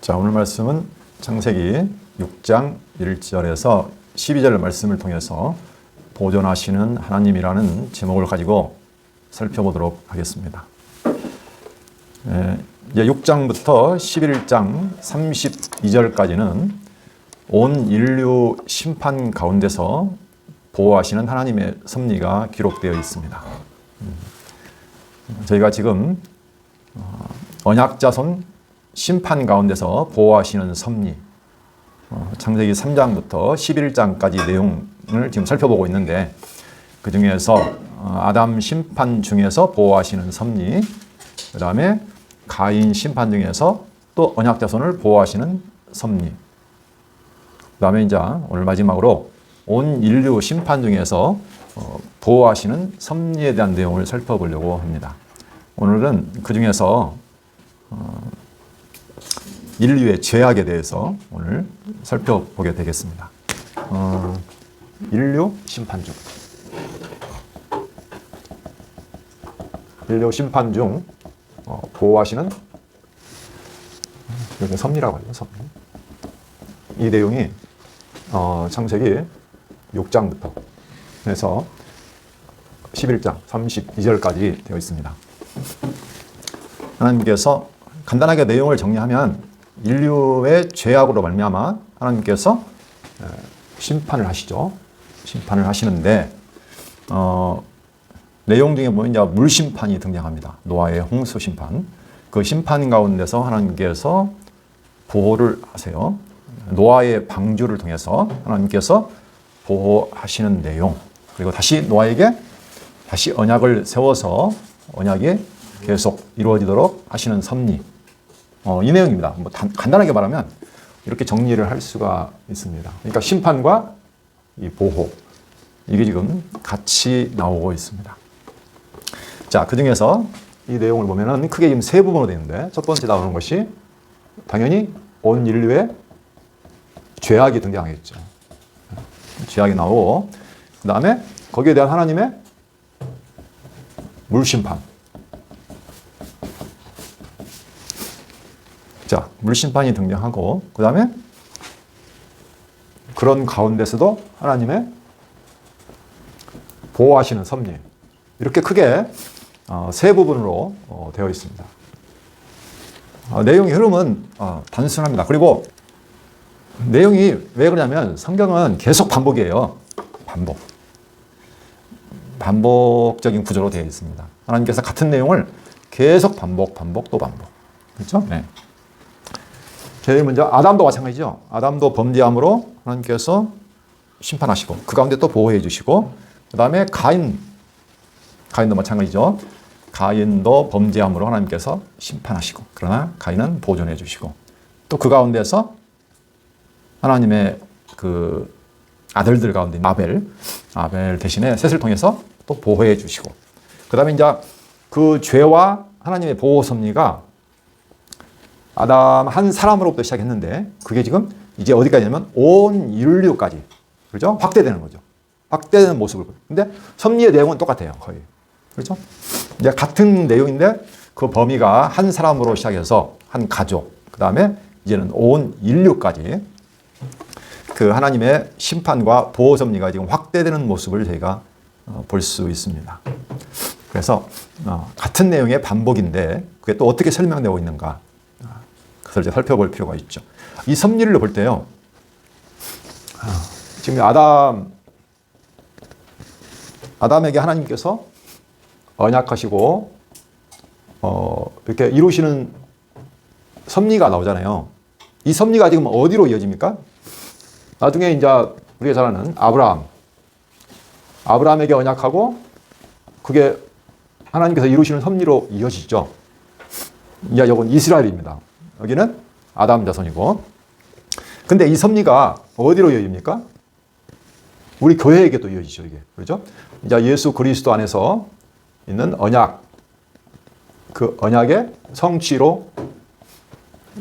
자, 오늘 말씀은 창세기 6장 1절에서 12절 말씀을 통해서 보존하시는 하나님이라는 제목을 가지고 살펴보도록 하겠습니다. 이제 6장부터 11장 32절까지는 온 인류 심판 가운데서 보호하시는 하나님의 섭리가 기록되어 있습니다. 저희가 지금 언약자손 심판 가운데서 보호하시는 섭리, 창세기 3장부터 11장까지 내용을 지금 살펴보고 있는데, 그 중에서 아담 심판 중에서 보호하시는 섭리, 그 다음에 가인 심판 중에서 또 언약자손을 보호하시는 섭리, 그 다음에 이제 오늘 마지막으로 온 인류 심판 중에서 보호하시는 섭리에 대한 내용을 살펴보려고 합니다. 오늘은 그 중에서 인류의 죄악에 대해서 오늘 살펴보게 되겠습니다. 인류 심판 중. 인류 심판 중 보호하시는 여기 섭리라고 하죠. 섭리. 이 내용이 창세기 6장부터 해서 11장 32절까지 되어 있습니다. 하나님께서 간단하게 내용을 정리하면 인류의 죄악으로 말미암아 하나님께서 심판을 하시죠. 심판을 하시는데 내용 중에 보면 이제 물심판이 등장합니다. 노아의 홍수 심판. 그 심판 가운데서 하나님께서 보호를 하세요. 노아의 방주를 통해서 하나님께서 보호하시는 내용, 그리고 다시 노아에게 다시 언약을 세워서 언약이 계속 이루어지도록 하시는 섭리, 이 내용입니다. 간단하게 말하면 이렇게 정리를 할 수가 있습니다. 그러니까 심판과 이 보호, 이게 지금 같이 나오고 있습니다. 자, 그 중에서 이 내용을 보면은 크게 지금 세 부분으로 되어 있는데, 첫 번째 나오는 것이 당연히 온 인류의 죄악이 등장하겠죠. 죄악이 나오고, 그 다음에 거기에 대한 하나님의 물심판. 자, 물심판이 등장하고, 그 다음에 그런 가운데서도 하나님의 보호하시는 섭리. 이렇게 크게 세 부분으로 되어 있습니다. 내용의 흐름은 단순합니다. 그리고 내용이 왜 그러냐면 성경은 계속 반복이에요. 반복적인 구조로 되어 있습니다. 하나님께서 같은 내용을 계속 반복 또 반복. 그렇죠? 네. 제일 먼저 아담도 마찬가지죠. 아담도 범죄함으로 하나님께서 심판하시고 그 가운데 또 보호해 주시고, 그 다음에 가인도 마찬가지죠. 가인도 범죄함으로 하나님께서 심판하시고, 그러나 가인은 보존해 주시고, 또 그 가운데서 하나님의 그 아들들 가운데 아벨 대신에 셋을 통해서 또 보호해 주시고, 그 다음에 이제 그 죄와 하나님의 보호 섭리가 아담 한 사람으로부터 시작했는데, 그게 지금 이제 어디까지냐면 온 인류까지, 그렇죠? 확대되는 거죠. 확대되는 모습을 보여요. 근데 섭리의 내용은 똑같아요, 거의. 그렇죠? 이제 같은 내용인데 그 범위가 한 사람으로 시작해서 한 가족, 그 다음에 이제는 온 인류까지 그 하나님의 심판과 보호 섭리가 지금 확대되는 모습을 저희가 볼 수 있습니다. 그래서 같은 내용의 반복인데 그게 또 어떻게 설명되고 있는가, 그것을 이제 살펴볼 필요가 있죠. 이 섭리를 볼 때요, 지금 아담에게 하나님께서 언약하시고 이렇게 이루시는 섭리가 나오잖아요. 이 섭리가 지금 어디로 이어집니까? 나중에 이제 우리가 잘 아는 아브라함에게 언약하고 그게 하나님께서 이루시는 섭리로 이어지죠. 이제 이건 이스라엘입니다. 여기는 아담 자손이고, 근데 이 섭리가 어디로 이어집니까? 우리 교회에게 또 이어지죠, 이게. 그렇죠? 이제 예수 그리스도 안에서 있는 언약, 그 언약의 성취로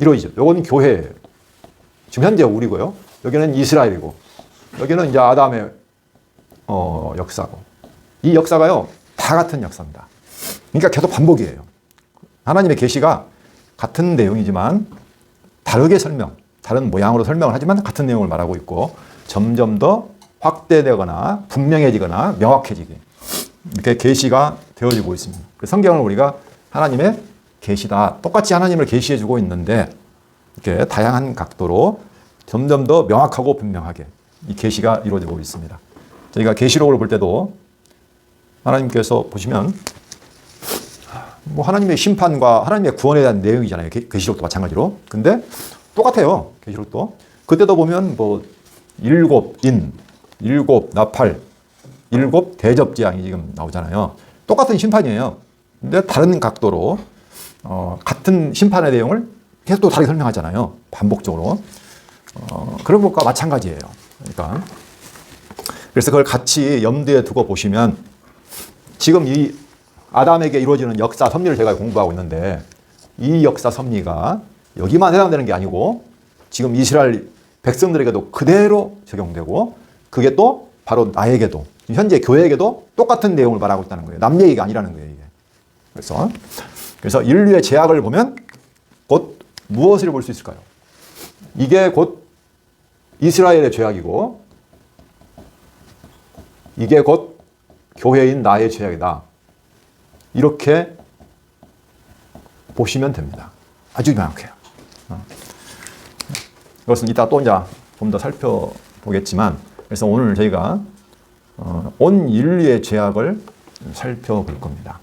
이루어지죠. 요건 교회예요. 지금 현재 우리고요. 여기는 이스라엘이고, 여기는 이제 아담의 역사고. 이 역사가요, 다 같은 역사입니다. 그러니까 계속 반복이에요. 하나님의 계시가 같은 내용이지만 다르게 다른 모양으로 설명을 하지만 같은 내용을 말하고 있고 점점 더 확대되거나 분명해지거나 명확해지게 이렇게 계시가 되어지고 있습니다. 성경을 우리가 하나님의 계시다. 똑같이 하나님을 계시해주고 있는데 이렇게 다양한 각도로 점점 더 명확하고 분명하게 이 계시가 이루어지고 있습니다. 저희가 계시록을 볼 때도 하나님께서 보시면 뭐 하나님의 심판과 하나님의 구원에 대한 내용이잖아요. 계시록도 마찬가지로. 근데 똑같아요. 계시록도. 그때도 보면 뭐 7인, 7 나팔, 7 대접재앙이 지금 나오잖아요. 똑같은 심판이에요. 근데 다른 각도로 같은 심판의 내용을 계속 또 다르게 설명하잖아요. 반복적으로. 그런 것과 마찬가지예요. 그러니까 그래서 그걸 같이 염두에 두고 보시면 지금 이 아담에게 이루어지는 역사 섭리를 제가 공부하고 있는데 이 역사 섭리가 여기만 해당되는 게 아니고 지금 이스라엘 백성들에게도 그대로 적용되고 그게 또 바로 나에게도 현재 교회에게도 똑같은 내용을 말하고 있다는 거예요. 남 얘기가 아니라는 거예요. 이게. 그래서 인류의 죄악을 보면 곧 무엇을 볼 수 있을까요? 이게 곧 이스라엘의 죄악이고 이게 곧 교회인 나의 죄악이다. 이렇게 보시면 됩니다. 아주 명확해요. 이것은 이따 또 이제 좀 더 살펴보겠지만 그래서 오늘 저희가 온 인류의 죄악을 살펴볼 겁니다.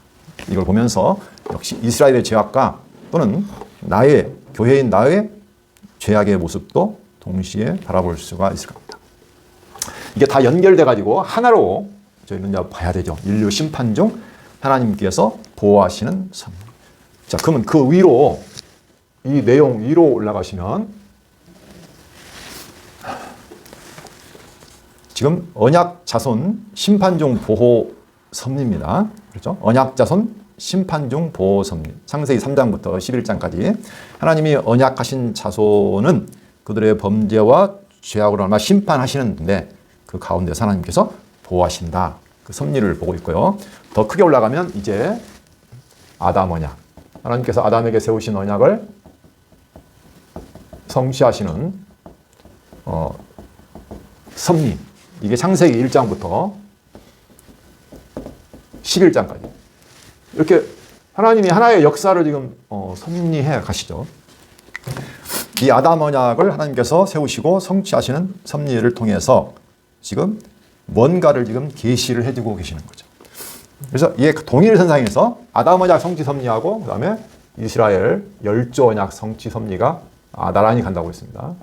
이걸 보면서 역시 이스라엘의 죄악과 또는 나의 교회인 나의 죄악의 모습도 동시에 바라볼 수가 있을 겁니다. 이게 다 연결돼 가지고 하나로 저희는 이제 봐야 되죠. 인류 심판 중 하나님께서 보호하시는 섭리. 자, 그러면 그 위로 이 내용 위로 올라가시면 지금 언약 자손 심판 중 보호 섭리입니다. 그렇죠? 언약 자손 심판 중 보호 섭리. 창세기 3장부터 11장까지 하나님이 언약하신 자손은 그들의 범죄와 죄악으로 아마 심판하시는데 그 가운데서 하나님께서 보호하신다. 그 섭리를 보고 있고요. 더 크게 올라가면 이제 아담 언약. 하나님께서 아담에게 세우신 언약을 성취하시는 섭리. 이게 창세기 1장부터 11장까지. 이렇게 하나님이 하나의 역사를 지금 섭리해 가시죠. 이 아담 언약을 하나님께서 세우시고 성취하시는 섭리를 통해서 지금 뭔가를 지금 계시를 해주고 계시는 거죠. 그래서 이게 동일선상에서 아담 언약 성취 섭리하고 그다음에 이스라엘 열조 언약 성취 섭리가 나란히 간다고 했습니다.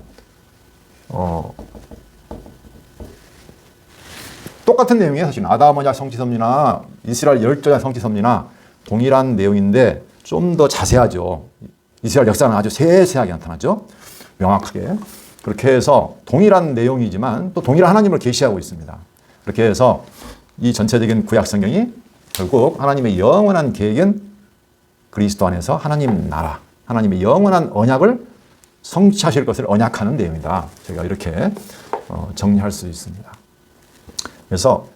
똑같은 내용이에요. 사실 아담 언약 성취 섭리나 이스라엘 열조 언약 성취 섭리나 동일한 내용인데 좀 더 자세하죠. 이스라엘 역사는 아주 세세하게 나타나죠. 명확하게. 그렇게 해서 동일한 내용이지만 또 동일한 하나님을 계시하고 있습니다. 그렇게 해서 이 전체적인 구약 성경이 결국 하나님의 영원한 계획인 그리스도 안에서 하나님 나라, 하나님의 영원한 언약을 성취하실 것을 언약하는 내용이다. 저희가 이렇게 정리할 수 있습니다. 그래서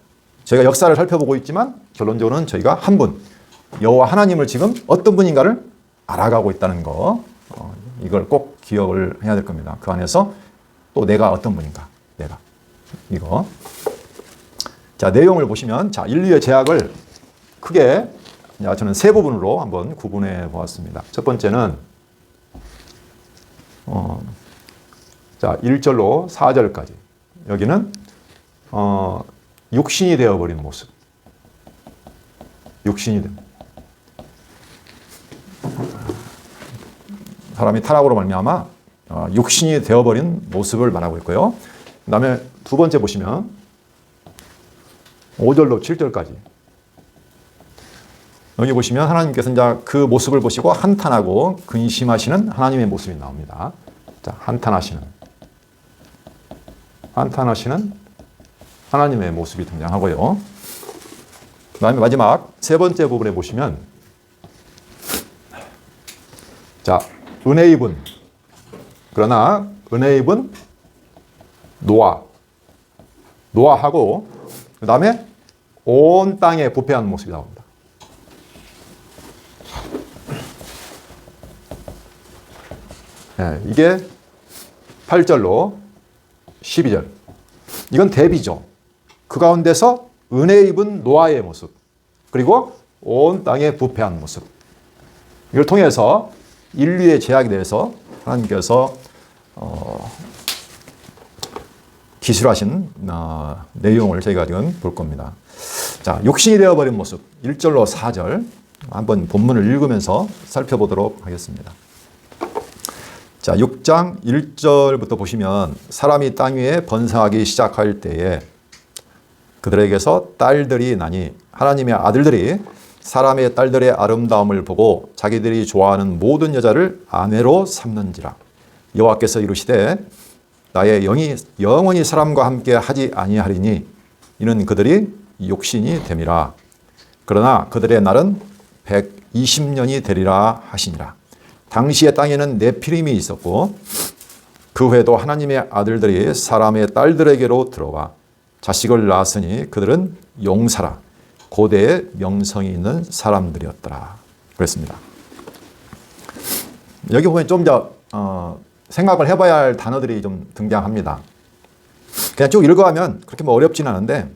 저희가 역사를 살펴보고 있지만 결론적으로는 저희가 한 분, 여호와 하나님을 지금 어떤 분인가를 알아가고 있다는 거, 이걸 꼭 기억을 해야 될 겁니다. 그 안에서 또 내가 어떤 분인가, 내가 이거. 자, 내용을 보시면 자, 인류의 죄악을 크게 저는 세 부분으로 한번 구분해 보았습니다. 첫 번째는 자, 1절로 4절까지. 여기는 육신이 되어버린 모습. 육신이 된 사람이 타락으로 말미암아 육신이 되어버린 모습을 말하고 있고요. 그 다음에 두 번째 보시면 5절로 7절까지. 여기 보시면 하나님께서 이제 그 모습을 보시고 한탄하고 근심하시는 하나님의 모습이 나옵니다. 자, 한탄하시는 하나님의 모습이 등장하고요. 그 다음에 마지막 세 번째 부분에 보시면 자, 은혜 입은, 그러나 은혜 입은 노아하고 그 다음에 온 땅에 부패한 모습이 나옵니다. 예, 이게 8절로 12절. 이건 대비죠. 그 가운데서 은혜 입은 노아의 모습, 그리고 온 땅에 부패한 모습. 이걸 통해서 인류의 죄악에 대해서 하나님께서 기술하신 내용을 저희가 지금 볼 겁니다. 자, 욕신이 되어버린 모습 1절로 4절 한번 본문을 읽으면서 살펴보도록 하겠습니다. 자, 6장 1절부터 보시면 사람이 땅 위에 번성하기 시작할 때에 그들에게서 딸들이 나니 하나님의 아들들이 사람의 딸들의 아름다움을 보고 자기들이 좋아하는 모든 여자를 아내로 삼는지라. 여호와께서 이르시되 나의 영이 영원히 사람과 함께 하지 아니하리니 이는 그들이 욕신이 됨이라. 그러나 그들의 날은 120년이 되리라 하시니라. 당시의 땅에는 네피림이 있었고 그 후에도 하나님의 아들들이 사람의 딸들에게로 들어와 자식을 낳았으니 그들은 용사라. 고대의 명성이 있는 사람들이었더라. 그랬습니다. 여기 보면 좀 더 생각을 해봐야 할 단어들이 좀 등장합니다. 그냥 쭉 읽어가면 그렇게 뭐 어렵진 않은데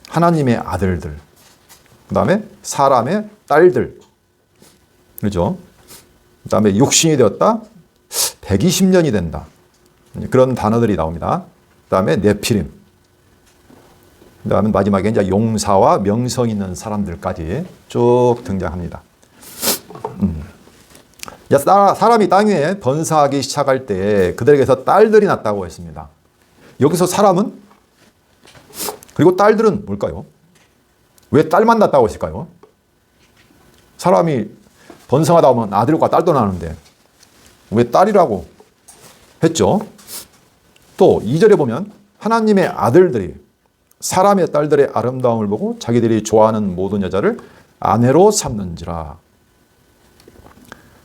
하나님의 아들들, 그 다음에 사람의 딸들, 그렇죠? 그 다음에 육신이 되었다, 120년이 된다. 그런 단어들이 나옵니다. 그 다음에 네피림, 그 다음에 마지막에 이제 용사와 명성 있는 사람들까지 쭉 등장합니다. 사람이 땅 위에 번성하기 시작할 때 그들에게서 딸들이 났다고 했습니다. 여기서 사람은, 그리고 딸들은 뭘까요? 왜 딸만 낳았다고 했을까요? 사람이 번성하다 보면 아들과 딸도 나는데 왜 딸이라고 했죠? 또 2절에 보면 하나님의 아들들이 사람의 딸들의 아름다움을 보고 자기들이 좋아하는 모든 여자를 아내로 삼는지라.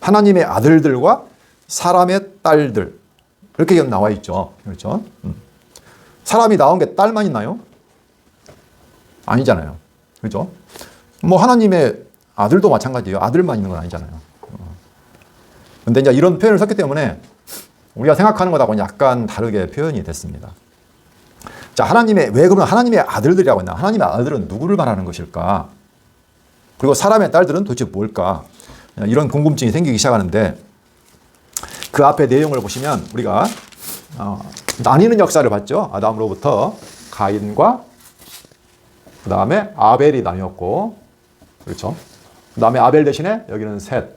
하나님의 아들들과 사람의 딸들, 이렇게 나와 있죠. 그렇죠? 사람이 나온 게 딸만 있나요? 아니잖아요. 그렇죠? 뭐 하나님의 아들도 마찬가지예요. 아들만 있는 건 아니잖아요. 근데 이제 이런 표현을 썼기 때문에 우리가 생각하는 것하고는 약간 다르게 표현이 됐습니다. 자, 왜 그러면 하나님의 아들들이라고 했나? 하나님의 아들은 누구를 말하는 것일까? 그리고 사람의 딸들은 도대체 뭘까? 이런 궁금증이 생기기 시작하는데 그 앞에 내용을 보시면 우리가 나뉘는 역사를 봤죠. 아담으로부터 가인과 그 다음에 아벨이 나뉘었고, 그렇죠? 그 다음에 아벨 대신에 여기는 셋,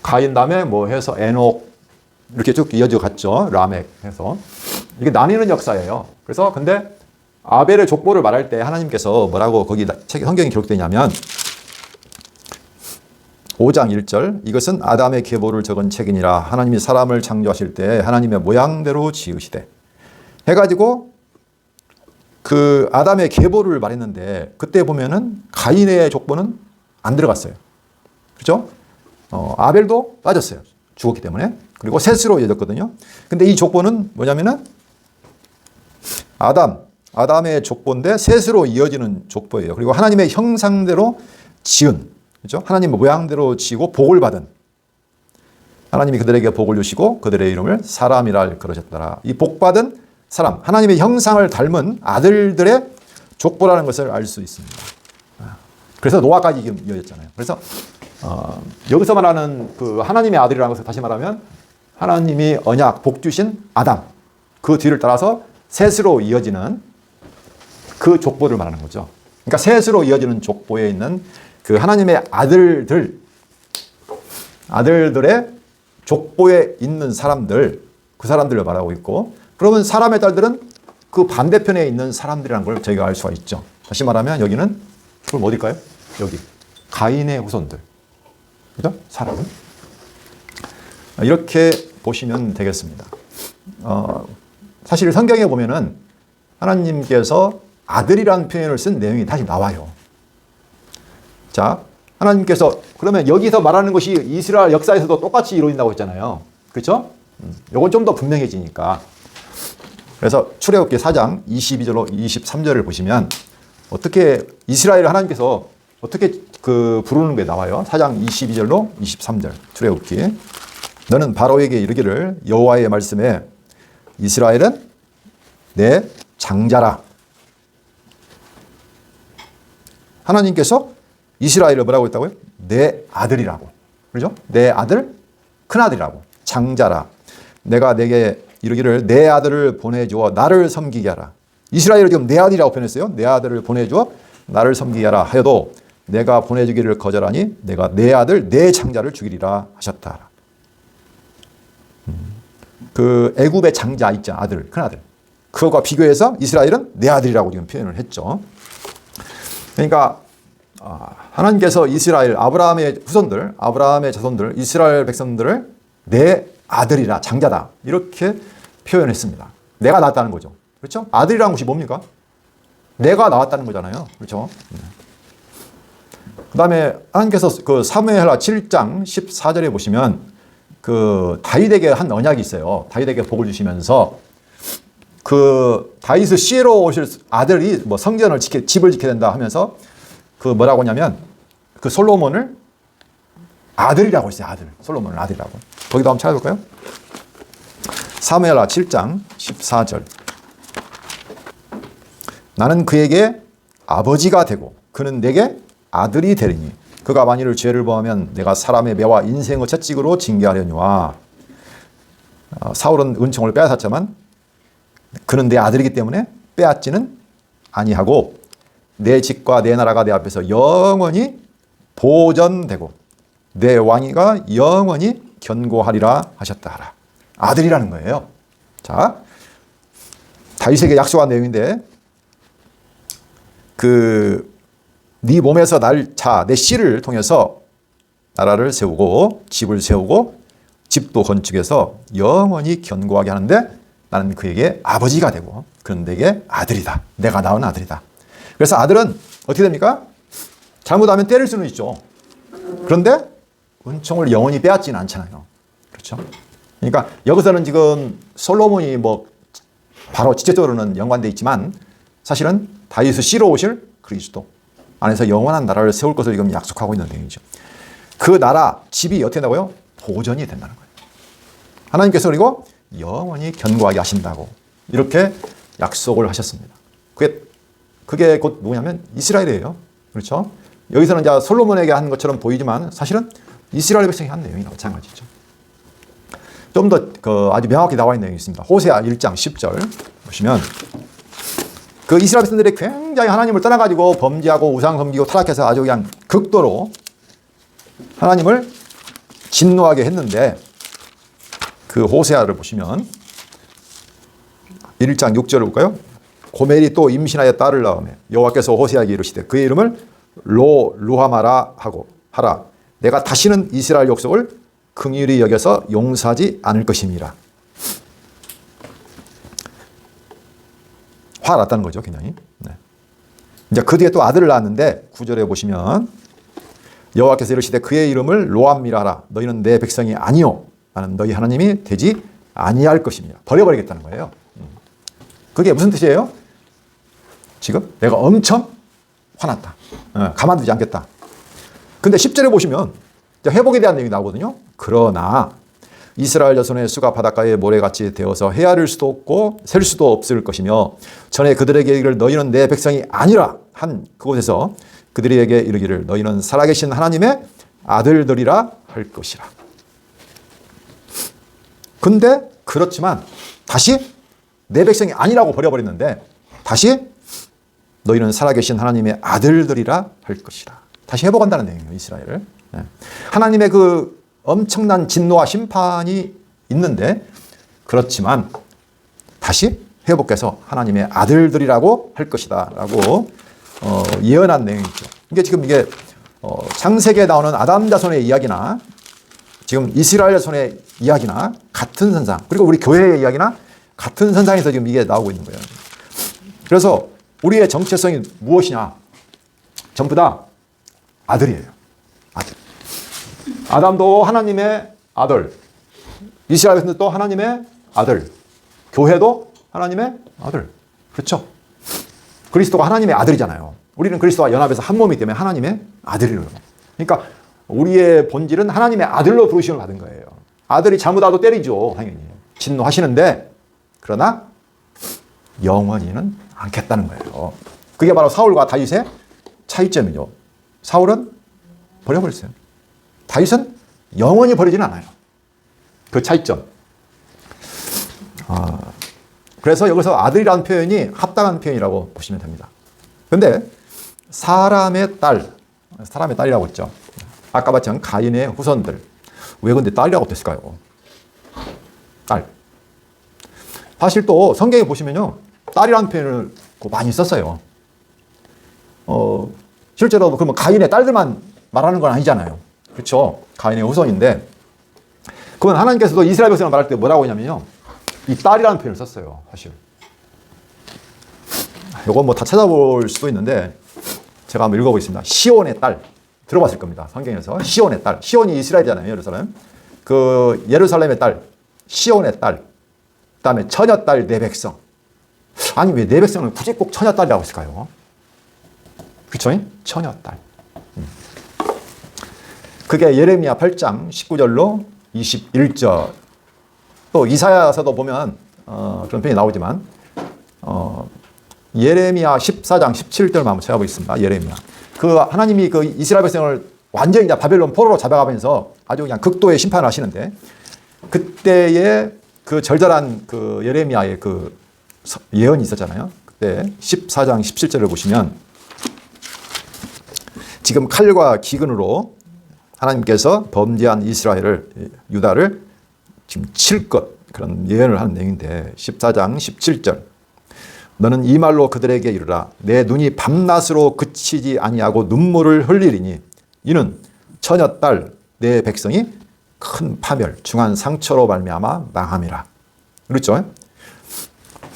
가인 다음에 뭐 해서 에녹, 이렇게 쭉 이어져 갔죠. 라멕 해서. 이게 나뉘는 역사예요. 그래서 근데 아벨의 족보를 말할 때 하나님께서 뭐라고 거기 성경에 기록되냐면 5장 1절, 이것은 아담의 계보를 적은 책이니라. 하나님이 사람을 창조하실 때 하나님의 모양대로 지으시되 해가지고 그 아담의 계보를 말했는데 그때 보면은 가인의 족보는 안 들어갔어요. 그렇죠? 아벨도 빠졌어요. 죽었기 때문에. 그리고 셋으로 이어졌거든요. 근데 이 족보는 뭐냐면은 아담의 족보인데 셋으로 이어지는 족보예요. 그리고 하나님의 형상대로 지은, 그렇죠? 하나님의 모양대로 지고 복을 받은, 하나님이 그들에게 복을 주시고 그들의 이름을 사람이라 그러셨더라. 이 복받은 사람, 하나님의 형상을 닮은 아들들의 족보라는 것을 알 수 있습니다. 그래서 노아까지 이어졌잖아요. 그래서 여기서 말하는 그 하나님의 아들이라는 것을 다시 말하면 하나님이 언약, 복 주신 아담, 그 뒤를 따라서 셋으로 이어지는 그 족보를 말하는 거죠. 그러니까 셋으로 이어지는 족보에 있는 그 하나님의 아들들의 족보에 있는 사람들, 그 사람들을 말하고 있고, 그러면 사람의 딸들은 그 반대편에 있는 사람들이라는 걸 저희가 알 수가 있죠. 다시 말하면 여기는 그럼 어딜까요? 여기 가인의 후손들, 그죠? 사람은 이렇게 보시면 되겠습니다. 사실 성경에 보면은 하나님께서 아들이라는 표현을 쓴 내용이 다시 나와요. 자, 하나님께서 그러면 여기서 말하는 것이 이스라엘 역사에서도 똑같이 이루어진다고 했잖아요. 그렇죠? 이건 좀 더 분명해지니까. 그래서 출애굽기 4장 22절로 23절을 보시면 어떻게 이스라엘을 하나님께서 어떻게 그 부르는 게 나와요. 4장 22절로 23절 출애굽기. 너는 바로에게 이르기를 여호와의 말씀에 이스라엘은 내 장자라. 하나님께서 이스라엘을 뭐라고 했다고요? 내 아들이라고. 그렇죠? 내 아들, 큰아들이라고. 장자라. 내가 내게 이르기를 내 아들을 보내주어 나를 섬기게 하라. 이스라엘을 지금 내 아들이라고 표현했어요. 내 아들을 보내주어 나를 섬기게 하라 하여도 내가 보내주기를 거절하니 내가 내 아들, 내 장자를 죽이리라 하셨다. 그 애굽의 장자 있죠. 아들, 큰아들. 그것과 비교해서 이스라엘은 내 아들이라고 지금 표현을 했죠. 그러니까 하나님께서 이스라엘, 아브라함의 후손들, 아브라함의 자손들, 이스라엘 백성들을 내 아들이라, 장자다. 이렇게 표현했습니다. 내가 낳았다는 거죠. 그렇죠? 아들이라는 것이 뭡니까? 내가 낳았다는 거잖아요. 그렇죠? 그 다음에 하나님께서 그 사무엘하 7장 14절에 보시면 그 다윗에게 한 언약이 있어요. 다윗에게 복을 주시면서 그 다윗의 씨로 오실 아들이 뭐 성전을 집을 지켜야 된다 하면서 그 뭐라고 하냐면 그 솔로몬을 아들이라고 했어요. 아들. 솔로몬을 아들이라고. 거기도 한번 찾아볼까요? 사무엘하 7장 14절. 나는 그에게 아버지가 되고 그는 내게 아들이 되리니 그가 만일 죄를 범하면 내가 사람의 매와 인생의 채찍으로 징계하려니와. 사울은 은총을 빼앗았지만 그는 내 아들이기 때문에 빼앗지는 아니하고 내 집과 내 나라가 내 앞에서 영원히 보존되고 내 왕위가 영원히 견고하리라 하셨다 하라. 아들이라는 거예요. 자, 다윗에게 약속한 내용인데 네 몸에서 내 씨를 통해서 나라를 세우고 집을 세우고 집도 건축해서 영원히 견고하게 하는데 나는 그에게 아버지가 되고 그는 내게 아들이다. 내가 낳은 아들이다. 그래서 아들은 어떻게 됩니까? 잘못하면 때릴 수는 있죠. 그런데 은총을 영원히 빼앗지는 않잖아요. 그렇죠? 그러니까 여기서는 지금 솔로몬이 뭐 바로 직접적으로는 연관되어 있지만 사실은 다윗의 씨로 오실 그리스도 안에서 영원한 나라를 세울 것을 지금 약속하고 있는 내용이죠. 그 나라, 집이 어떻게 된다고요? 보존이 된다는 거예요. 하나님께서 그리고 영원히 견고하게 하신다고 이렇게 약속을 하셨습니다. 그게 곧 누구냐면 이스라엘이에요. 그렇죠? 여기서는 이제 솔로몬에게 한 것처럼 보이지만 사실은 이스라엘 백성이 한 내용이 마찬가지죠. 좀 더 아주 명확히 나와 있는 내용이 있습니다. 호세아 1장 10절 보시면 그 이스라엘 백성들이 굉장히 하나님을 떠나가지고 범죄하고 우상 섬기고 타락해서 아주 그냥 극도로 하나님을 진노하게 했는데 그 호세아를 보시면 1장 6절을 볼까요? 고멜이 또 임신하여 딸을 낳으며 여호와께서 호세아에게 이르시되 그의 이름을 루하마라 하고 하라. 내가 다시는 이스라엘 족속을 긍휼히 여겨서 용서하지 않을 것임이라. 화가 났다는 거죠, 굉장히. 네. 이제 그 뒤에 또 아들을 낳았는데 9절에 보시면 여호와께서 이르시되 그의 이름을 로암미라 하라. 너희는 내 백성이 아니요 나는 너희 하나님이 되지 아니할 것입니다. 버려버리겠다는 거예요. 그게 무슨 뜻이에요? 지금 내가 엄청 화났다. 가만두지 않겠다. 근데 10절에 보시면 회복에 대한 내용이 나오거든요. 그러나 이스라엘 자손의 수가 바닷가의 모래같이 되어서 헤아릴 수도 없고 셀 수도 없을 것이며 전에 그들에게 이르기를 너희는 내 백성이 아니라 한 그곳에서 그들에게 이르기를 너희는 살아계신 하나님의 아들들이라 할 것이라. 근데 그렇지만 다시 내 백성이 아니라고 버려버렸는데 다시 너희는 살아계신 하나님의 아들들이라 할 것이라. 다시 회복한다는 내용이에요. 이스라엘을. 하나님의 그 엄청난 진노와 심판이 있는데 그렇지만 다시 회복해서 하나님의 아들들이라고 할 것이다 라고 예언한 내용이죠. 이게 창세기에 나오는 아담 자손의 이야기나 지금 이스라엘 자손의 이야기나 같은 선상, 그리고 우리 교회의 이야기나 같은 선상에서 지금 이게 나오고 있는 거예요. 그래서 우리의 정체성이 무엇이냐? 전부 다 아들이에요. 아들. 아담도 하나님의 아들, 이스라엘 백성도 하나님의 아들, 교회도 하나님의 아들. 그렇죠? 그리스도가 하나님의 아들이잖아요. 우리는 그리스도와 연합해서 한 몸이기 때문에 하나님의 아들이에요. 그러니까 우리의 본질은 하나님의 아들로 부르심을 받은 거예요. 아들이 잘못하도 때리죠, 당연히. 진노하시는데 그러나 영원히는 않겠다는 거예요. 그게 바로 사울과 다윗의 차이점이죠. 사울은 버려버렸어요. 다윗은 영원히 버리지는 않아요. 그 차이점. 그래서 여기서 아들이라는 표현이 합당한 표현이라고 보시면 됩니다. 그런데 사람의 딸이라고 했죠. 아까 봤지만 가인의 후손들. 왜 근데 딸이라고 했을까요? 딸. 사실 또 성경에 보시면요, 딸이라는 표현을 많이 썼어요. 실제로 그러면 가인의 딸들만 말하는 건 아니잖아요. 그렇죠? 가인의 후손인데, 그건 하나님께서도 이스라엘 백성을 말할 때 뭐라고 하냐면요, 이 딸이라는 표현을 썼어요, 사실. 이거 뭐 다 찾아볼 수도 있는데, 제가 한번 읽어보겠습니다. 시온의 딸. 들어봤을 겁니다. 성경에서. 시온의 딸. 시온이 이스라엘이잖아요, 예루살렘. 그 예루살렘의 딸. 시온의 딸. 그 다음에 처녀딸 내 백성. 아니, 왜 내 백성을 굳이 꼭 처녀딸이라고 했을까요? 그쵸? 처녀딸. 그게 예레미야 8장 19절로 21절. 또 이사야서도 보면 그런 표현이 나오지만 예레미야 14장 17절만 한번 찾아보겠습니다. 예레미야. 그 하나님이 그 이스라엘 백성을 완전히 이제 바벨론 포로로 잡아가면서 아주 그냥 극도의 심판을 하시는데, 그때의 그 절절한 그 예레미야의 그 예언이 있었잖아요. 그때 14장 17절을 보시면, 지금 칼과 기근으로 하나님께서 범죄한 이스라엘을, 유다를 지금 칠 것, 그런 예언을 하는 내용인데, 14장 17절. 너는 이 말로 그들에게 이르라. 내 눈이 밤낮으로 그치지 아니하고 눈물을 흘리리니 이는 처녀딸 내 백성이 큰 파멸 중한 상처로 말미암아 망함이라. 그렇죠?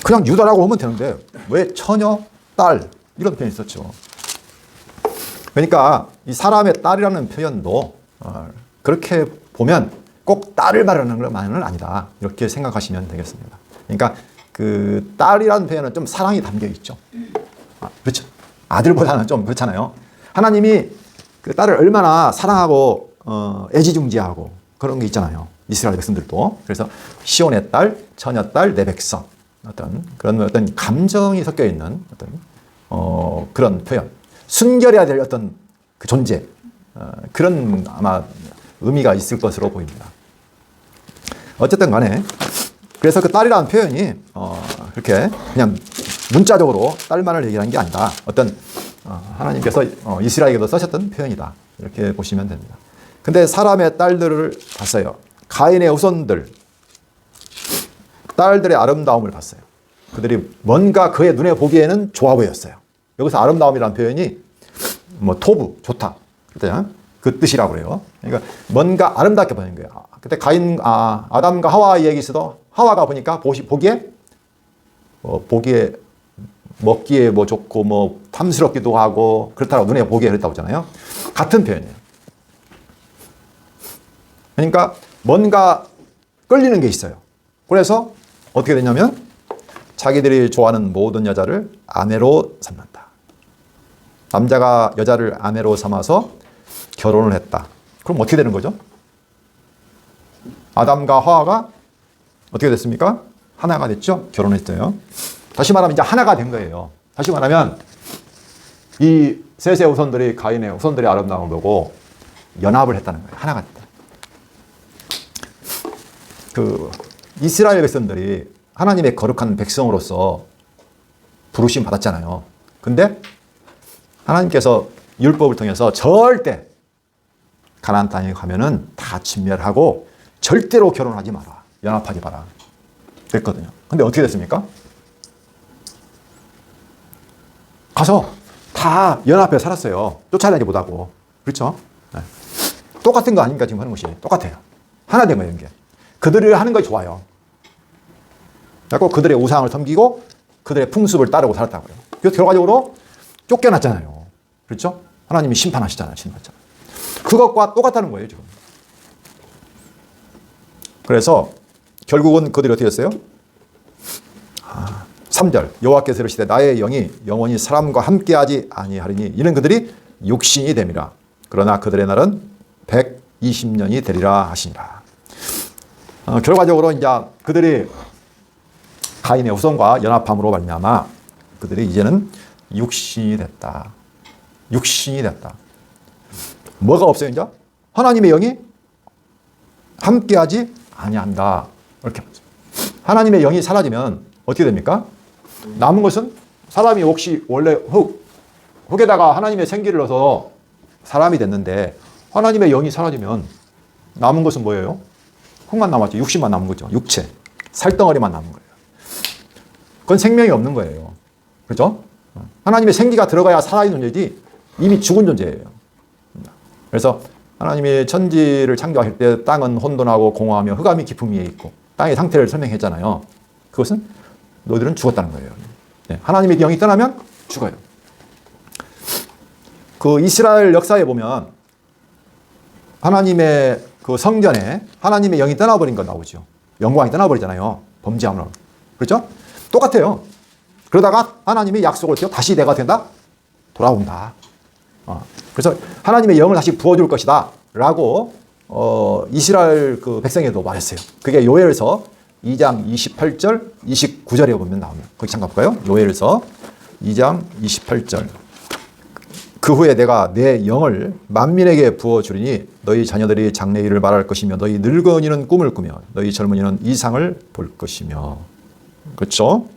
그냥 유다라고 하면 되는데 왜 처녀딸 이런 표현이 있었죠. 그러니까 이 사람의 딸이라는 표현도 그렇게 보면 꼭 딸을 말하는 것만은 아니다, 이렇게 생각하시면 되겠습니다. 그러니까 그 딸이라는 표현은 좀 사랑이 담겨 있죠. 그렇죠. 아들보다는 좀 그렇잖아요. 하나님이 그 딸을 얼마나 사랑하고 애지중지하고 그런 게 있잖아요. 이스라엘 백성들도. 그래서 시온의 딸, 처녀딸, 내 백성. 그런 어떤 감정이 섞여 있는 그런 표현. 순결해야 될 어떤 그 존재. 그런 아마 의미가 있을 것으로 보입니다. 어쨌든 간에 그래서 그 딸이라는 표현이 그렇게 그냥 문자적으로 딸만을 얘기하는 게 아니다. 어떤 하나님께서 이스라엘에게도 쓰셨던 표현이다. 이렇게 보시면 됩니다. 근데 사람의 딸들을 봤어요. 가인의 후손들, 딸들의 아름다움을 봤어요. 그들이 뭔가 그의 눈에 보기에는 좋아 보였어요. 여기서 아름다움이라는 표현이 뭐 토부, 좋다. 그 뜻이라고 그래요. 그러니까 뭔가 아름답게 보이는 거예요. 그때 아담과 하와 얘기에서도 하와가 보니까 보기에 먹기에 뭐 좋고 뭐 탐스럽기도 하고 그렇다고 눈에 보기에 그랬다고 하잖아요. 같은 표현이에요. 그러니까 뭔가 끌리는 게 있어요. 그래서 어떻게 되냐면 자기들이 좋아하는 모든 여자를 아내로 삼는다. 남자가 여자를 아내로 삼아서 결혼을 했다. 그럼 어떻게 되는 거죠? 아담과 하와가 어떻게 됐습니까? 하나가 됐죠? 결혼했어요. 다시 말하면 이제 하나가 된 거예요. 다시 말하면 이 셋의 후손들이 가인의 후손들의 아름다움을 보고 연합을 했다는 거예요. 하나가 됐다. 그 이스라엘 백성들이 하나님의 거룩한 백성으로서 부르심 받았잖아요. 근데 하나님께서 율법을 통해서 절대 가나안 땅에 가면은 다 진멸하고 절대로 결혼하지 마라. 연합하지 마라. 그랬거든요. 근데 어떻게 됐습니까? 가서 다 연합해 살았어요. 쫓아내지 못하고. 그렇죠? 네. 똑같은 거 아닙니까? 지금 하는 것이. 똑같아요. 하나 된 거예요, 이게. 그들이 하는 것이 좋아요. 그래서 그들의 우상을 섬기고 그들의 풍습을 따르고 살았다고요. 그래서 결과적으로 쫓겨났잖아요. 그렇죠? 하나님이 심판하시잖아요. 그것과 똑같다는 거예요, 지금. 그래서 결국은 그들이 어떻게 됐어요? 3절 여호와께서 이르시되 나의 영이 영원히 사람과 함께하지 아니하리니 이는 그들이 육신이 됨이라. 그러나 그들의 날은 120년이 되리라 하시니라. 결과적으로 이제 그들이 가인의 후손과 연합함으로 말미암아 그들이 이제는 육신이 됐다. 육신이 됐다. 뭐가 없어요 이제? 하나님의 영이 함께하지 아니한다. 이렇게 하나님의 영이 사라지면 어떻게 됩니까? 남은 것은 사람이 혹시 원래 흙에다가 하나님의 생기를 넣어서 사람이 됐는데 하나님의 영이 사라지면 남은 것은 뭐예요? 흙만 남았죠. 육신만 남은 거죠. 육체, 살덩어리만 남은 거예요. 그건 생명이 없는 거예요. 그렇죠? 하나님의 생기가 들어가야 살아있는 존재지 이미 죽은 존재예요. 그래서 하나님이 천지를 창조하실 때 땅은 혼돈하고 공허하며 흑암이 깊음 위에 있고 땅의 상태를 설명했잖아요. 그것은 너희들은 죽었다는 거예요. 하나님의 영이 떠나면 죽어요. 그 이스라엘 역사에 보면 하나님의 그 성전에 하나님의 영이 떠나버린 거 나오죠. 영광이 떠나버리잖아요. 범죄함으로. 그렇죠? 똑같아요. 그러다가 하나님이 약속을 해요. 다시 내가 된다? 돌아온다. 그래서 하나님의 영을 다시 부어줄 것이다. 라고 이스라엘 그 백성에도 말했어요. 그게 요엘서 2장 28절, 29절에 보면 나옵니다. 거기 잠깐 볼까요? 요엘서 2장 28절. 그 후에 내가 내 영을 만민에게 부어주리니 너희 자녀들이 장래일을 말할 것이며 너희 늙은이는 꿈을 꾸며 너희 젊은이는 이상을 볼 것이며. 그렇죠?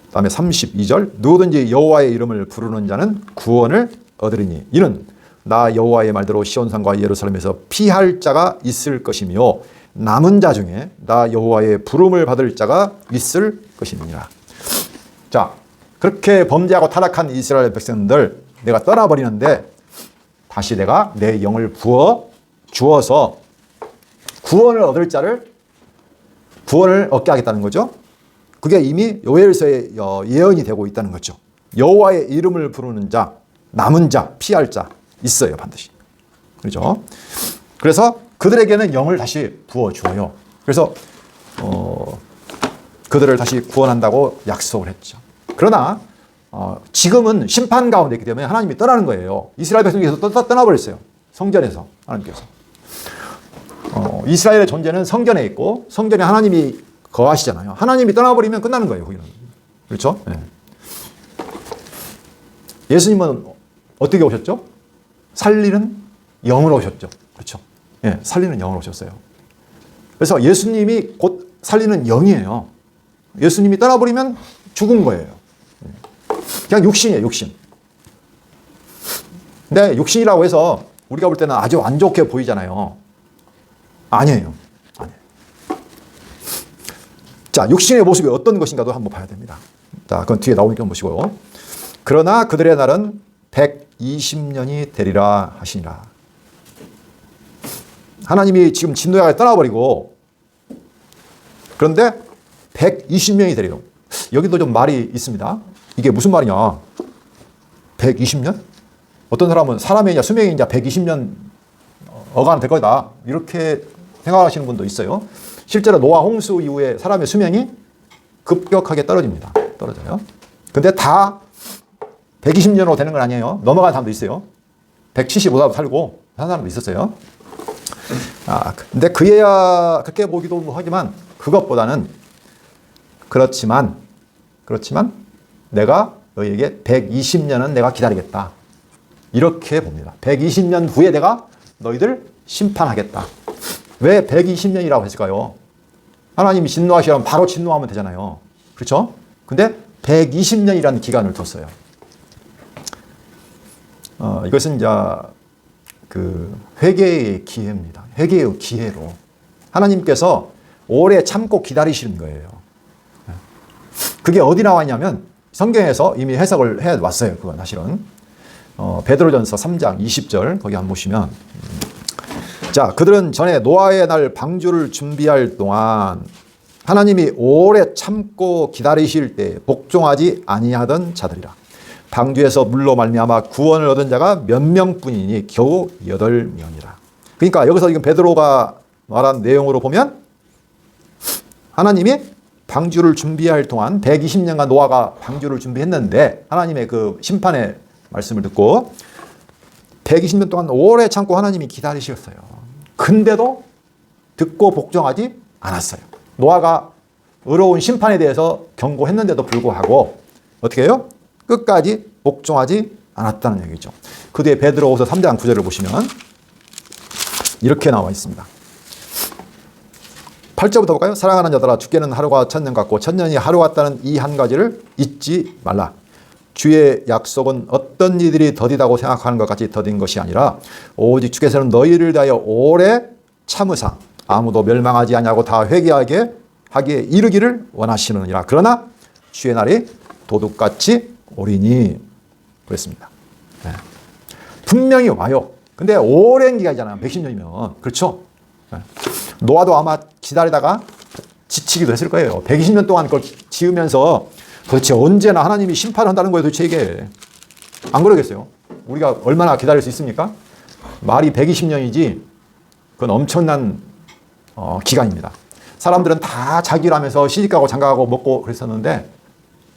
그 다음에 32절 누구든지 여호와의 이름을 부르는 자는 구원을 얻으리니 이는 나 여호와의 말대로 시온산과 예루살렘에서 피할 자가 있을 것이며 남은 자 중에 나 여호와의 부름을 받을 자가 있을 것이니라. 자, 그렇게 범죄하고 타락한 이스라엘 백성들 내가 떠나버리는데 다시 내가 내 영을 부어 주어서 구원을 얻을 자를 구원을 얻게 하겠다는 거죠. 그게 이미 요엘서의 예언이 되고 있다는 거죠. 여호와의 이름을 부르는 자, 남은 자, 피할 자 있어요, 반드시. 그렇죠? 그래서 그들에게는 영을 다시 부어 주어요. 그래서 그들을 다시 구원한다고 약속을 했죠. 그러나 지금은 심판 가운데 있기 때문에 하나님이 떠나는 거예요. 이스라엘 백성에서 떠나버렸어요. 성전에서 하나님께서. 이스라엘의 존재는 성전에 있고 성전에 하나님이 거하시잖아요. 하나님이 떠나버리면 끝나는 거예요. 거기는. 그렇죠? 네. 예수님은 어떻게 오셨죠? 살리는 영으로 오셨죠. 그렇죠? 예, 살리는 영으로 오셨어요. 그래서 예수님이 곧 살리는 영이에요. 예수님이 떠나버리면 죽은 거예요. 그냥 육신이에요, 육신. 근데 육신이라고 해서 우리가 볼 때는 아주 안 좋게 보이잖아요. 아니에요. 아니에요. 자, 육신의 모습이 어떤 것인가도 한번 봐야 됩니다. 자, 그건 뒤에 나오니까 보시고. 그러나 그들의 날은 120년이 되리라 하시니라. 하나님이 지금 진노야가 떠나버리고 그런데 120년이 되리요. 여기도 좀 말이 있습니다. 이게 무슨 말이냐? 120년? 어떤 사람은 사람의 수명이 이제 120년 어가는 될 거다. 이렇게 생각하시는 분도 있어요. 실제로 노아 홍수 이후에 사람의 수명이 급격하게 떨어집니다. 떨어져요. 근데 다 120년으로 되는 건 아니에요. 넘어가는 사람도 있어요. 175살도 살고 사는 사람도 있었어요. 근데 그래야 그렇게 보기도 하지만 그것보다는 그렇지만 내가 너희에게 120년은 내가 기다리겠다. 이렇게 봅니다. 120년 후에 내가 너희들 심판하겠다. 왜 120년이라고 했을까요? 하나님이 진노하시면 바로 진노하면 되잖아요. 그렇죠? 근데 120년이라는 기간을 뒀어요. 이것은 이제 그 회개의 기회입니다. 회개의 기회로 하나님께서 오래 참고 기다리시는 거예요. 그게 어디 나와 있냐면 성경에서 이미 해석을 해왔어요. 그건 사실은 베드로전서 3장 20절 거기 한번 보시면 자, 그들은 전에 노아의 날 방주를 준비할 동안 하나님이 오래 참고 기다리실 때 복종하지 아니하던 자들이라. 방주에서 물로 말미암아 구원을 얻은 자가 몇 명뿐이니 겨우 8명이라. 그러니까 여기서 지금 베드로가 말한 내용으로 보면 하나님이 방주를 준비할 동안 120년간 노아가 방주를 준비했는데 하나님의 그 심판의 말씀을 듣고 120년 동안 오래 참고 하나님이 기다리셨어요. 근데도 듣고 복종하지 않았어요. 노아가 의로운 심판에 대해서 경고했는데도 불구하고 어떻게 해요? 끝까지 복종하지 않았다는 얘기죠. 그 뒤에 베드로후서 3장 9절을 보시면 이렇게 나와 있습니다. 8절부터 볼까요? 사랑하는 자들아, 주께는 하루가 천년 같고 천년이 하루 같다는 이 한 가지를 잊지 말라. 주의 약속은 어떤 이들이 더디다고 생각하는 것 같이 더딘 것이 아니라 오직 주께서는 너희를 대하여 오래 참으사 아무도 멸망하지 아니하고 다 회개하게 하기에 이르기를 원하시느니라. 그러나 주의 날이 도둑같이 오리니. 그랬습니다. 네. 분명히 와요. 근데 오랜 기간이잖아요. 110년이면. 그렇죠? 네. 노아도 아마 기다리다가 지치기도 했을 거예요. 120년 동안 그걸 지으면서 도대체 언제나 하나님이 심판한다는 거예요. 도대체 이게. 안 그러겠어요? 우리가 얼마나 기다릴 수 있습니까? 말이 120년이지 그건 엄청난 기간입니다. 사람들은 다 자기를 하면서 시집가고 장가가고 먹고 그랬었는데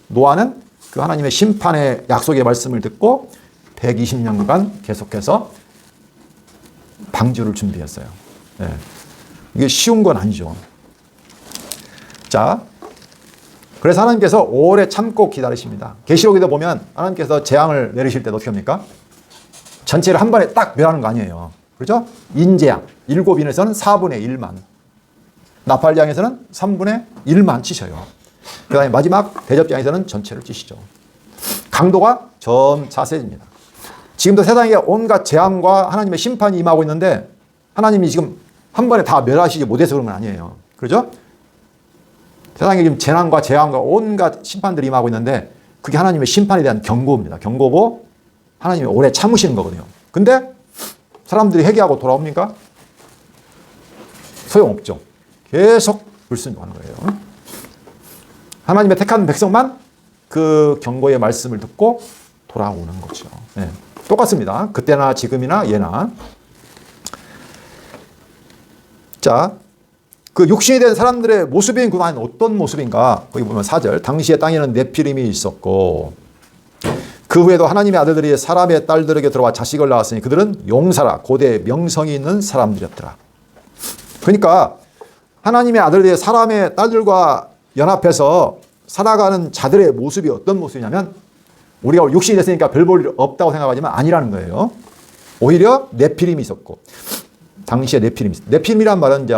노아는 그 하나님의 심판의 약속의 말씀을 듣고 120년간 계속해서 방주를 준비했어요. 네. 이게 쉬운 건 아니죠. 자, 그래서 하나님께서 오래 참고 기다리십니다. 계시록에도 보면 하나님께서 재앙을 내리실 때도 어떻게 합니까? 전체를 한 번에 딱 멸하는 거 아니에요. 그렇죠? 인재앙 7인에서는 4분의 1만, 나팔장에서는 3분의 1만 치셔요. 그 다음에 마지막 대접장에서는 전체를 치시죠. 강도가 점차 세집니다. 지금도 세상에 온갖 재앙과 하나님의 심판이 임하고 있는데 하나님이 지금 한 번에 다 멸하시지 못해서 그런 건 아니에요. 그렇죠? 세상에 지금 재난과 재앙과 온갖 심판들이 임하고 있는데 그게 하나님의 심판에 대한 경고입니다. 경고고 하나님이 오래 참으시는 거거든요. 근데 사람들이 회개하고 돌아옵니까? 소용없죠. 계속 불순종하는 거예요. 하나님의 택한 백성만 그 경고의 말씀을 듣고 돌아오는 거죠. 네. 똑같습니다. 그때나 지금이나 예나. 자, 그 육신이 된 사람들의 모습인 그만 어떤 모습인가? 거기 보면 4절. 당시의 땅에는 네피림이 있었고 그 후에도 하나님의 아들들이 사람의 딸들에게 들어와 자식을 낳았으니 그들은 용사라 고대 명성이 있는 사람들이었더라. 그러니까 하나님의 아들들이 사람의 딸들과 연합해서 살아가는 자들의 모습이 어떤 모습이냐면 우리가 육신이 됐으니까 별 볼 일 없다고 생각하지만 아니라는 거예요. 오히려 네피림이 있었고 당시에 네피림이 있었고 네피림이란 말은 이제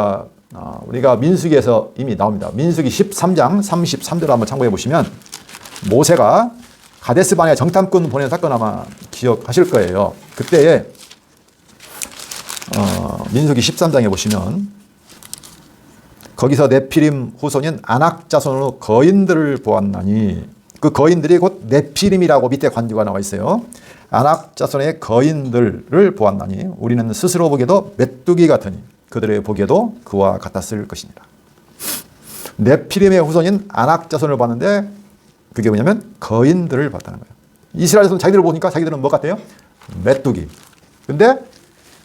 우리가 민수기에서 이미 나옵니다. 민수기 13장 33절 한번 참고해 보시면 모세가 가데스바네아 정탐꾼 보낸 사건 아마 기억하실 거예요. 그때에 민수기 13장에 보시면 거기서 네피림 후손인 아낙 자손으로 거인들을 보았나니 그 거인들이 곧 네피림이라고 밑에 관주가 나와 있어요. 아낙 자손의 거인들을 보았나니 우리는 스스로 보기에도 메뚜기 같으니 그들의 보기에도 그와 같았을 것이니라. 네피림의 후손인 아낙 자손을 봤는데 그게 뭐냐면 거인들을 봤다는 거예요. 이스라엘 자손 자기들을 보니까 자기들은 뭐 같아요? 메뚜기. 근데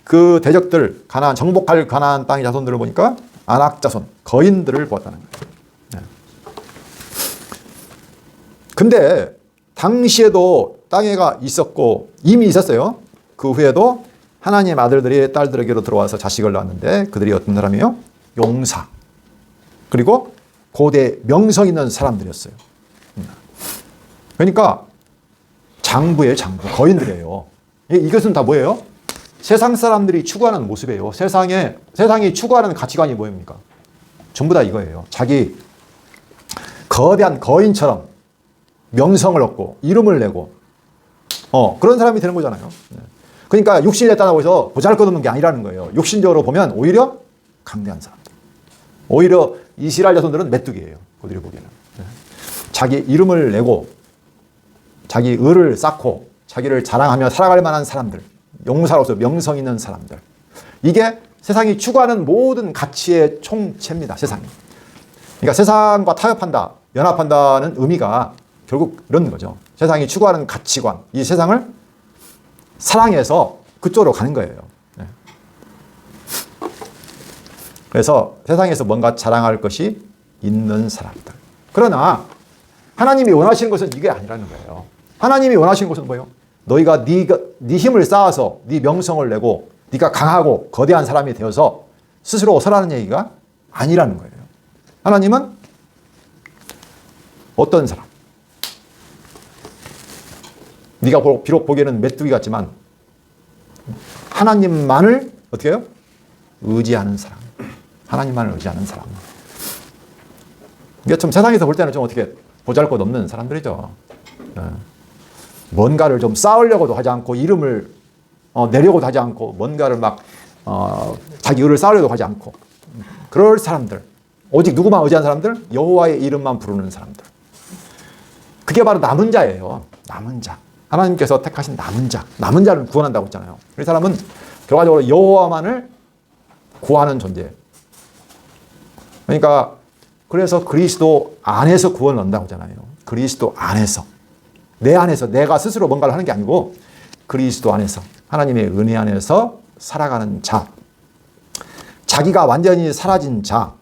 그 대적들 가나안 정복할 가나안 땅의 자손들을 보니까 아낙 자손 거인들을 보았다는 거예요. 네. 근데 당시에도 땅에가 있었고 이미 있었어요. 그 후에도 하나님의 아들들이 딸들에게로 들어와서 자식을 낳았는데 그들이 어떤 사람이에요? 용사. 그리고 고대 명성 있는 사람들이었어요. 그러니까 장부예요, 장부. 거인들이에요. 이것은 다 뭐예요? 세상 사람들이 추구하는 모습이에요. 세상이 추구하는 가치관이 뭐입니까? 전부 다 이거예요. 자기 거대한 거인처럼 명성을 얻고 이름을 내고 그런 사람이 되는 거잖아요. 그러니까 육신이 됐다고 해서 보잘것없는 게 아니라는 거예요. 육신적으로 보면 오히려 강대한 사람들. 오히려 이스라엘 자손들은 메뚜기예요. 그들이 보기에는. 자기 이름을 내고 자기 을을 쌓고 자기를 자랑하며 살아갈 만한 사람들. 용사로서 명성 있는 사람들. 이게 세상이 추구하는 모든 가치의 총체입니다. 세상이. 그러니까 세상과 타협한다, 연합한다는 의미가 결국 이런 거죠. 세상이 추구하는 가치관, 이 세상을 사랑해서 그쪽으로 가는 거예요. 그래서 세상에서 뭔가 자랑할 것이 있는 사람들. 그러나 하나님이 원하시는 것은 이게 아니라는 거예요. 하나님이 원하시는 것은 뭐예요? 너희가 네 힘을 쌓아서 네 명성을 내고 네가 강하고 거대한 사람이 되어서 스스로 서라는 얘기가 아니라는 거예요. 하나님은 어떤 사람? 네가 비록 보기에는 메뚜기 같지만 하나님만을 어떻게 해요? 의지하는 사람. 하나님만을 의지하는 사람. 이게 좀 세상에서 볼 때는 좀 어떻게 보잘것없는 사람들이죠. 뭔가를 좀 쌓으려고도 하지 않고 이름을 내려고도 하지 않고 뭔가를 막 자기 의를 쌓으려고 하지 않고 그럴 사람들. 오직 누구만 의지한 사람들? 여호와의 이름만 부르는 사람들. 그게 바로 남은 자예요. 남은 자. 하나님께서 택하신 남은 자. 남은 자를 구원한다고 했잖아요. 이 사람은 결과적으로 여호와만을 구하는 존재예요. 그러니까 그래서 그리스도 안에서 구원을 얻는다고 하잖아요. 그리스도 안에서. 내 안에서 내가 스스로 뭔가를 하는 게 아니고 그리스도 안에서 하나님의 은혜 안에서 살아가는 자. 자기가 완전히 사라진 자.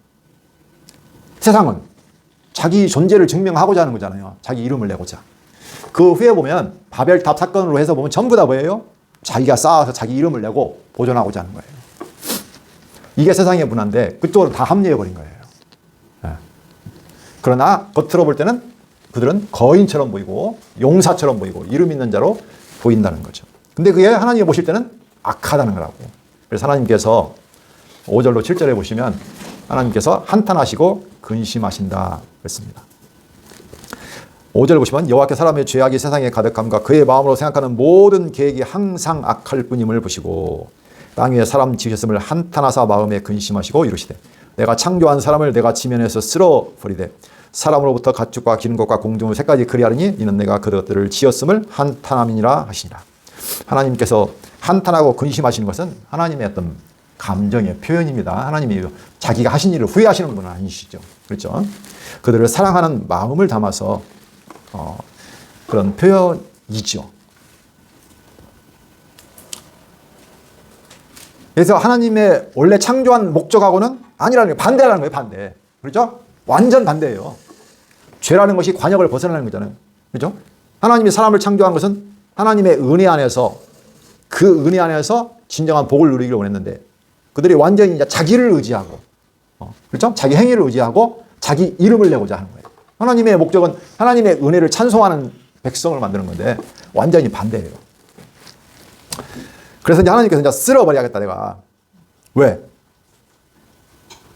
세상은 자기 존재를 증명하고자 하는 거잖아요. 자기 이름을 내고자. 그 후에 보면 바벨탑 사건으로 해서 보면 전부 다 뭐예요? 자기가 쌓아서 자기 이름을 내고 보존하고자 하는 거예요. 이게 세상의 문화인데 그쪽으로 다 합리해버린 거예요. 그러나 겉으로 볼 때는 그들은 거인처럼 보이고 용사처럼 보이고 이름 있는 자로 보인다는 거죠. 근데 그게 하나님이 보실 때는 악하다는 거라고. 그래서 하나님께서 5절로 7절에 보시면 하나님께서 한탄하시고 근심하신다 그랬습니다. 5절 보시면 여호와께 사람의 죄악이 세상에 가득함과 그의 마음으로 생각하는 모든 계획이 항상 악할 뿐임을 보시고 땅 위에 사람 지으셨음을 한탄하사 마음에 근심하시고 이르시되 내가 창조한 사람을 내가 지면에서 쓸어버리되 사람으로부터 가축과 기는 것과 공중의 새까지 그리하리니 이는 내가 그것들을 지었음을 한탄함이니라 하시니라. 하나님께서 한탄하고 근심하시는 것은 하나님의 어떤 감정의 표현입니다. 하나님이 자기가 하신 일을 후회하시는 분은 아니시죠. 그렇죠? 그들을 사랑하는 마음을 담아서 그런 표현이죠. 그래서 하나님의 원래 창조한 목적하고는 아니라는 거예요. 반대라는 거예요. 반대. 그렇죠? 완전 반대예요. 죄라는 것이 관역을 벗어나는 거잖아요. 그렇죠? 하나님이 사람을 창조한 것은 하나님의 은혜 안에서 그 은혜 안에서 진정한 복을 누리기를 원했는데 그들이 완전히 이제 자기를 의지하고 그렇죠? 자기 행위를 의지하고 자기 이름을 내고자 하는 거예요. 하나님의 목적은 하나님의 은혜를 찬송하는 백성을 만드는 건데 완전히 반대예요. 그래서 이제 하나님께서 이제 쓸어버려야겠다 내가. 왜?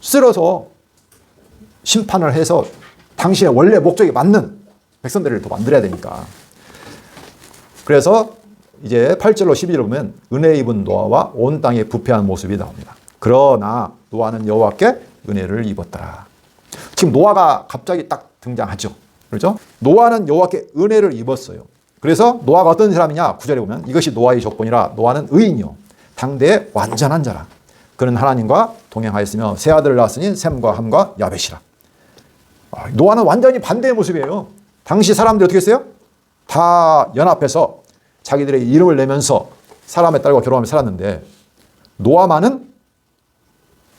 쓸어서 심판을 해서 당신의 원래 목적에 맞는 백성들을 더 만들어야 되니까. 그래서 이제 8절로 12절을 보면 은혜 입은 노아와 온 땅에 부패한 모습이 나옵니다. 그러나 노아는 여호와께 은혜를 입었더라. 지금 노아가 갑자기 딱 등장하죠. 그렇죠? 노아는 여호와께 은혜를 입었어요. 그래서 노아가 어떤 사람이냐? 9절에 보면 이것이 노아의 조건이라 노아는 의인이요 당대의 완전한 자라. 그는 하나님과 동행하였으며 세 아들을 낳았으니 셈과 함과 야벳이라. 노아는 완전히 반대의 모습이에요. 당시 사람들이 어떻게 했어요? 다 연합해서 자기들의 이름을 내면서 사람의 딸과 결혼하며 살았는데 노아만은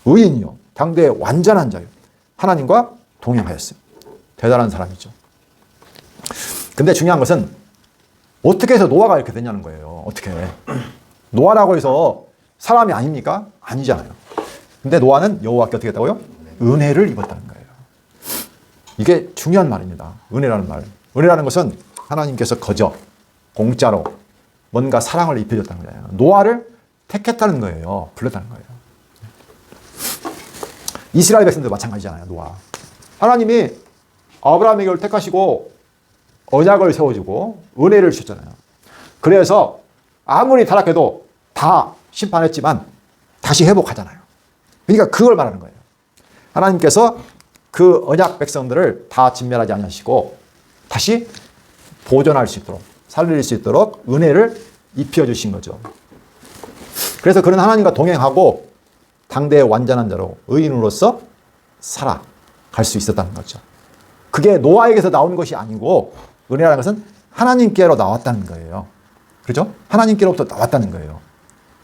의인이요 당대의 완전한 자요 하나님과 동행하였어요. 대단한 사람이죠. 근데 중요한 것은 어떻게 해서 노아가 이렇게 됐냐는 거예요. 어떻게. 노아라고 해서 사람이 아닙니까? 아니잖아요. 근데 노아는 여호와께 어떻게 했다고요? 은혜를 입었다는 거예요. 이게 중요한 말입니다. 은혜라는 말. 은혜라는 것은 하나님께서 거저 공짜로 뭔가 사랑을 입혀줬다는 거예요. 노아를 택했다는 거예요. 불렀다는 거예요. 이스라엘 백성도 마찬가지잖아요. 노아. 하나님이 아브라함에게 택하시고 언약을 세워주고 은혜를 주셨잖아요. 그래서 아무리 타락해도 다 심판했지만 다시 회복하잖아요. 그러니까 그걸 말하는 거예요. 하나님께서 그 언약 백성들을 다 진멸하지 않으시고 다시 보존할 수 있도록 살릴 수 있도록 은혜를 입혀주신 거죠. 그래서 그는 하나님과 동행하고 당대의 완전한 자로 의인으로서 살아갈 수 있었다는 거죠. 그게 노아에게서 나온 것이 아니고 은혜라는 것은 하나님께로 나왔다는 거예요. 그렇죠? 하나님께로부터 나왔다는 거예요.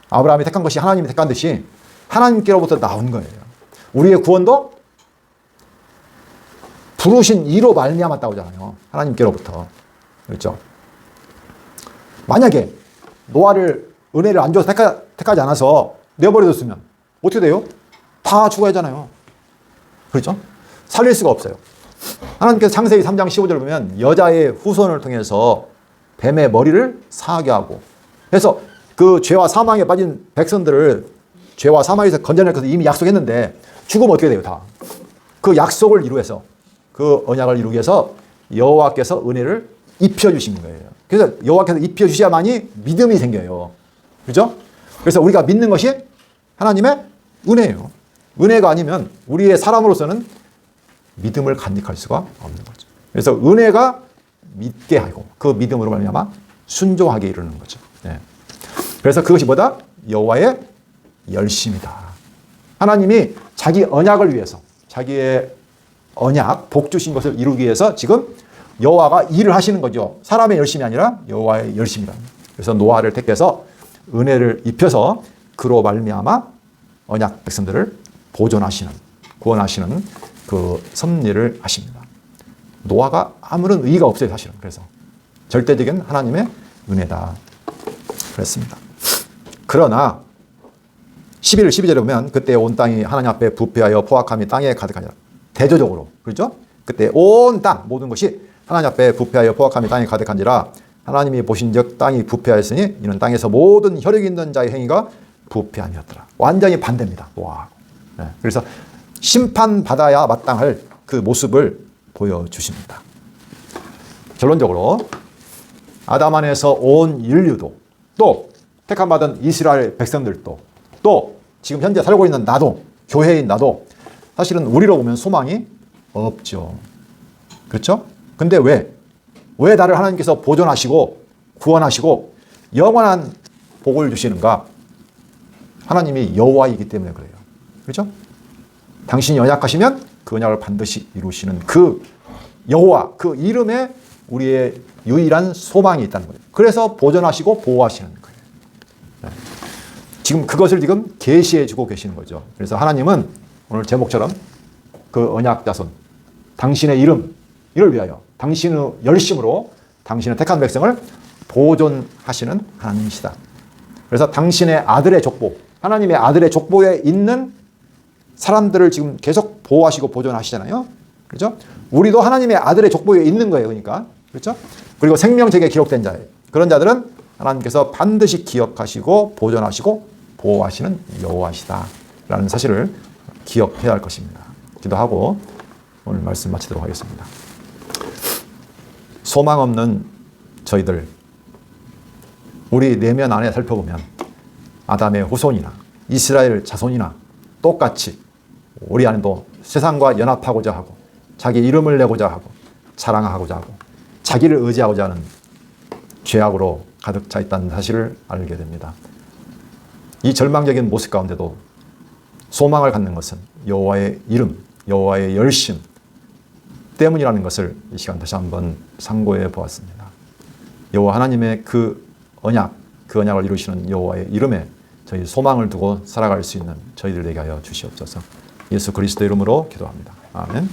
아브라함이 택한 것이 하나님이 택한 듯이 하나님께로부터 나온 거예요. 우리의 구원도 부르신 이로 말미암았다고 하잖아요. 하나님께로부터. 그렇죠? 만약에 노아를 은혜를 안 줘서 택하지 않아서 내버려뒀으면 어떻게 돼요? 다 죽어야 하잖아요. 그렇죠? 살릴 수가 없어요. 하나님께서 창세기 3장 15절 보면 여자의 후손을 통해서 뱀의 머리를 상하게 하고, 그래서 그 죄와 사망에 빠진 백성들을 죄와 사망에서 건져낼 것을 이미 약속했는데 죽으면 어떻게 돼요? 다. 그 약속을 이루기 위해서, 그 언약을 이루기 위해서 여호와께서 은혜를 입혀주신 거예요. 그래서 여호와께서 입혀주셔야만이 믿음이 생겨요. 그렇죠? 그래서 우리가 믿는 것이 하나님의 은혜예요. 은혜가 아니면 우리의 사람으로서는 믿음을 간직할 수가 없는 거죠. 그래서 은혜가 믿게 하고 그 믿음으로 말미암아 순종하게 이루는 거죠. 네. 그래서 그것이 뭐다? 여호와의 열심이다. 하나님이 자기 언약을 위해서, 자기의 언약, 복 주신 것을 이루기 위해서 지금 여호와가 일을 하시는 거죠. 사람의 열심이 아니라 여호와의 열심이다. 그래서 노아를 택해서 은혜를 입혀서 그로 말미암아 언약 백성들을 보존하시는, 구원하시는 그 섭리를 하십니다. 노아가 아무런 의의가 없어요, 사실은. 그래서 절대적인 하나님의 은혜다. 그랬습니다. 그러나 11절 12절에 보면 그때 온 땅이 하나님 앞에 부패하여 포악함이 땅에 가득하니라. 대조적으로. 그렇죠? 그때 온 땅 모든 것이 하나님 앞에 부패하여 포악함이 땅에 가득한지라. 하나님이 보신즉 땅이 부패하였으니 이는 땅에서 모든 혈육 있는 자의 행위가 부패함이었더라. 완전히 반대입니다. 와. 네. 그래서 심판받아야 마땅할 그 모습을 보여주십니다. 결론적으로 아담 안에서 온 인류도, 또 택함받은 이스라엘 백성들도, 또 지금 현재 살고 있는 나도, 교회인 나도 사실은 우리로 보면 소망이 없죠. 그렇죠? 근데 왜 나를 하나님께서 보존하시고 구원하시고 영원한 복을 주시는가? 하나님이 여호와이기 때문에 그래요. 그렇죠? 당신이 언약하시면 그 언약을 반드시 이루시는 그 여호와, 그 이름에 우리의 유일한 소망이 있다는 거예요. 그래서 보존하시고 보호하시는 거예요. 네. 지금 그것을 지금 계시해 주고 계시는 거죠. 그래서 하나님은 오늘 제목처럼 그 언약 자손, 당신의 이를 위하여 당신의 열심으로 당신의 택한 백성을 보존하시는 하나님이시다. 그래서 당신의 아들의 족보, 하나님의 아들의 족보에 있는 사람들을 지금 계속 보호하시고 보존하시잖아요. 그렇죠? 우리도 하나님의 아들의 족보에 있는 거예요. 그러니까. 그렇죠? 그리고 생명책에 기록된 자예요. 그런 자들은 하나님께서 반드시 기억하시고 보존하시고 보호하시는 여호와시다라는 사실을 기억해야 할 것입니다. 기도하고 오늘 말씀 마치도록 하겠습니다. 소망 없는 저희들, 우리 내면 안에 살펴보면 아담의 후손이나 이스라엘 자손이나 똑같이 우리 안에도 세상과 연합하고자 하고 자기 이름을 내고자 하고 자랑하고자 하고 자기를 의지하고자 하는 죄악으로 가득 차 있다는 사실을 알게 됩니다. 이 절망적인 모습 가운데도 소망을 갖는 것은 여호와의 이름, 여호와의 열심 때문이라는 것을 이 시간 다시 한번 상고해 보았습니다. 여호와 하나님의 그 언약을 이루시는 여호와의 이름에 저희 소망을 두고 살아갈 수 있는 저희들 되게 하여 주시옵소서. 예수 그리스도 이름으로 기도합니다. 아멘.